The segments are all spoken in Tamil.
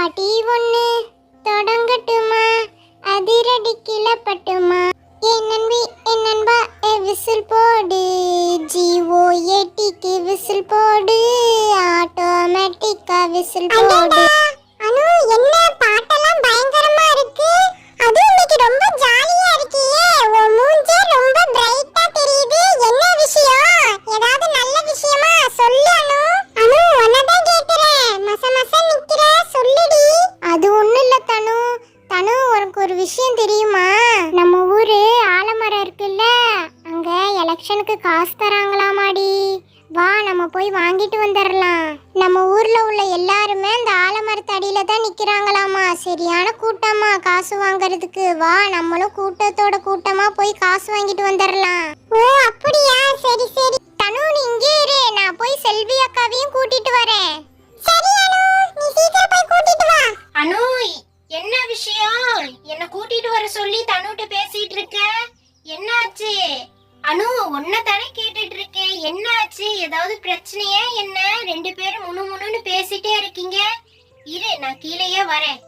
பாட்டி ஒண்ணு தொடங்கட்டுமா, அதிரடி கிளப்பட்டுமா, என் நண்பி என் நண்பா விசில் போடு, GOATக்கு விசில் போடு, ஆட்டோமேட்டிக்கா விசில் போடு. அனு என்ன பாட்டெல்லாம் பயங்கரமா இருக்கு, அதுவும் இன்னைக்கு ரொம்ப ஜாலியா இருக்கியே, உன் மூஞ்சே ரொம்ப பிரைட்டா தெரியுது, என்ன விஷயம்? ஏதாவது நல்ல விஷயமா சொல்லு அனு. அனு உன்னதான் கேக்குறேன், மச மச நிக்கிற, சொல்லுடி. அது ஒண்ணும் இல்ல தனு. தனு உனக்கு ஒரு விஷயம் தெரியுமா? நம்ம ஊரு ஆலமரம் இருக்குல்ல, அங்க எலெக்ஷனுக்கு காசு தராங்களாமாடி. வா நம்ம போய் வாங்கிட்டு வந்துடலாம். நம்ம ஊர்ல உள்ள எல்லாருமே அந்த ஆலமரத்து அடியில தான் நிக்கிறாங்களாமா. சரியான கூட்டமா காசு வாங்குறதுக்கு. வா நம்மளும் கூட்டத்தோட கூட்டமா போய் காசு வாங்கிட்டு வந்துடலாம். ஓ அப்படியா, சரி சரி. தனு நீ இங்கே இரு, நான் போய் செல்வி அக்காவையும் கூட்டிட்டு வரேன். சரி அனு, நீ சீக்கிரம் போய் கூட்டிட்டு வா. அனு என்ன விஷயம்? என்ன கூட்டிட்டு வர சொல்லி தனுட்ட பேசிட்டு இருக்க, என்னாச்சு? அனு உன்ன தானே கேட்டுட்டு இருக்கேன், என்னாச்சு? ஏதாவது பிரச்சனையா என்ன? ரெண்டு பேரும் முணுமுணுன்னு பேசிட்டே இருக்கீங்க. இரு நான் கீழேயே வரேன்.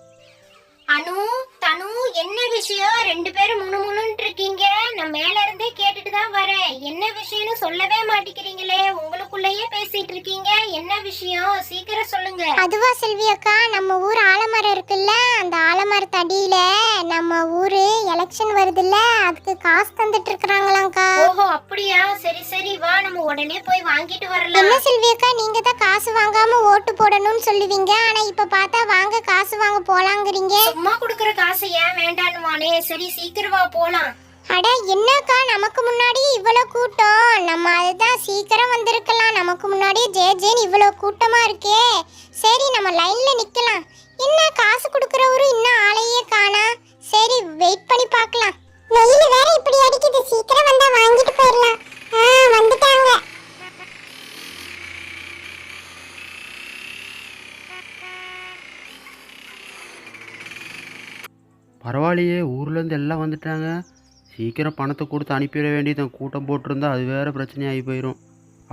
அனு தனு என்ன விஷயம்? ரெண்டு பேரும் முணுமுணுன்னு இருக்கீங்க. நான் மேல இருந்தே கேட்டுட்டு தான் வரேன். என்ன விஷயம்னு சொல்லவே மாட்டேங்கிறீங்களே, உங்களுக்குள்ளேயே பேசிட்டு இருக்கீங்க. என்ன விஷயம் சீக்கிரம் சொல்லுங்க. அதுவா செல்வி அக்கா, நம்ம ஊர் ஆலமரம் இருக்குல்ல, அந்த ஆலமரத்து அடியில நம்ம ஊரு எலெக்ஷன் வருதுல்ல, அதுக்கு காசு தந்துட்டு இருக்காங்களாம்க்கா. ஓஹோ அப்படியா, சரி சரி வா நம்ம உடனே போய் வாங்கிட்டு வரலாம். என்ன செல்வி அக்கா, நீங்க தான் காசு வாங்காம ஓட்டு போடணும்னு சொல்லுவீங்க, ஆனா இப்ப பார்த்தா வாங்க காசு வாங்க போலாங்கிறீங்க. சும்மா குடுக்கற காசை ஏன் வேண்டான்னுவானே. சரி சீக்கிரம் வா போலாம். அட என்னக்கா, நமக்கு முன்னாடி இவ்வளவு கூட்டம், நம்ம அதுதான் சீக்கிரம் வந்திருக்கலாம். நமக்கு முன்னாடி ஜேன்னு இவ்வளவு கூட்டமா இருக்கே. சரி நம்ம லைன்ல நிக்கலாம். என்ன காசு கொடுக்கறவரு இன்னும் ஆளையே காணா. சரி வெயிட் பண்ணி பார்க்கலாம். வெயில் வேற இப்படி அடிக்குது, சீக்கிரம் வந்தா வாங்கிட்டு போயிடலாம். வந்துட்டாங்க. பரவாயில்லையே, ஊர்லேருந்து எல்லாம் வந்துட்டாங்க. சீக்கிரம் பணத்தை கொடுத்து அனுப்பிட வேண்டியது. கூட்டம் போட்டிருந்தா அது வேறு பிரச்சனையாகி போயிடும்.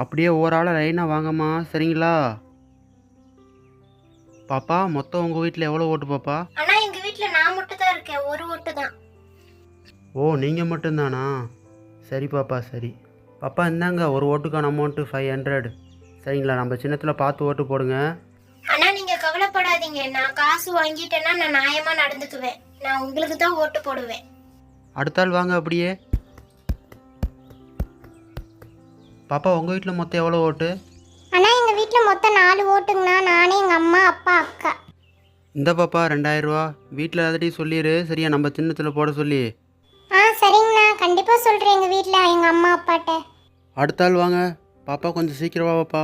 அப்படியே ஓவராலாக லைனாக வாங்கம்மா, சரிங்களா? பாப்பா மொத்தம் உங்கள் வீட்டில் எவ்வளோ ஓட்டு பாப்பா? ஆனா எங்க வீட்ல நான் மட்டும் தான் இருக்கேன், ஒரு ஓட்டு தான். ஓ நீங்கள் மட்டும்தானா? சரி பாப்பா சரி. பாப்பா இந்தாங்க ஒரு ஓட்டுக்கான அமௌண்ட்டு 500. சரிங்களா? நம்ம சின்னத்தில் பார்த்து ஓட்டு போடுங்க. ஆனா நீங்க கவலைப்படாதீங்க, நான் காசு வாங்கிட்டேன்னா நான் நியாயமா நடந்துக்குவேன். நான் உங்களுக்கு தான் ஓட்டு போடுவேன். அடுத்த ஆள் வாங்க அப்படியே. பாப்பா உங்கள் வீட்டில் மொத்தம் எவ்வளோ ஓட்டு? ஆனா எங்க வீட்ல மொத்தம் 4 ஓட்டுங்கண்ணா, நானே எங்க அம்மா அப்பா அக்கா. இந்த பாப்பா 2000 ரூபா. வீட்டில் எல்லாத்தையும் சொல்லிடு சரியா, நம்ம சின்னத்தில் போட சொல்லி. சரிங்கண்ணா, கண்டிப்பா சொல்றேன் எங்க வீட்ல எங்க அம்மா அப்பாட்ட. அடுத்த ஆள் வாங்க. பாப்பா கொஞ்சம் சீக்கிரமா பாப்பா.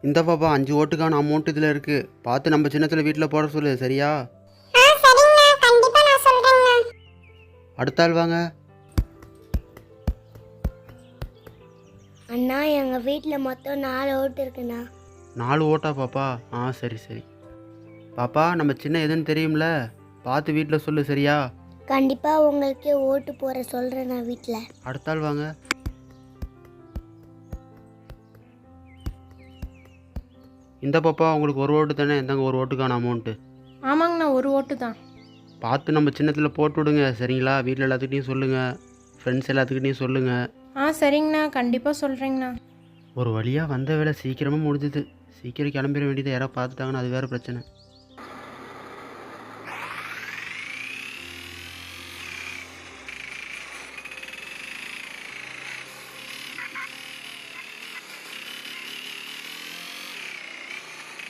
இந்த பாப்பா 5 ஓட்டுக்கான அமௌண்ட் இதில் இருக்குது. பார்த்து நம்ம சின்னத்தில் வீட்டில் போட சொல்லு சரியா? அடுத்த ஆள் வாங்க. அண்ணா எங்கள் வீட்டில் மொத்தம் 4 ஓட்டு இருக்குண்ணா. 4 ஓட்டா பாப்பா? சரி சரி. பாப்பா நம்ம சின்ன எதுன்னு தெரியும்ல, பார்த்து வீட்டில் சொல்லு சரியா? கண்டிப்பாக உங்களுக்கே ஓட்டு போட சொல்கிறேன் நான் வீட்டில். அடுத்த ஆள் வாங்க. இந்த பாப்பா உங்களுக்கு ஒரு ஓட்டு தானே, இந்தாங்க ஒரு ஓட்டுக்கான அமௌண்ட்டு. ஆமாங்கண்ணா, ஒரு ஓட்டு தான். பார்த்து நம்ம சின்னத்தில் போட்டு விடுங்க சரிங்களா? வீட்டில் எல்லாத்துக்கிட்டையும் சொல்லுங்கள், ஃப்ரெண்ட்ஸ் எல்லாத்துக்கிட்டையும் சொல்லுங்கள். சரிங்கண்ணா, கண்டிப்பாக சொல்கிறேங்கண்ணா. ஒரு வழியாக வந்த வேலை சீக்கிரமாக முடிஞ்சுது. சீக்கிரம் கிளம்பிட வேண்டியது. யாராவது பார்த்துட்டாங்கன்னா அது வேறு பிரச்சனை.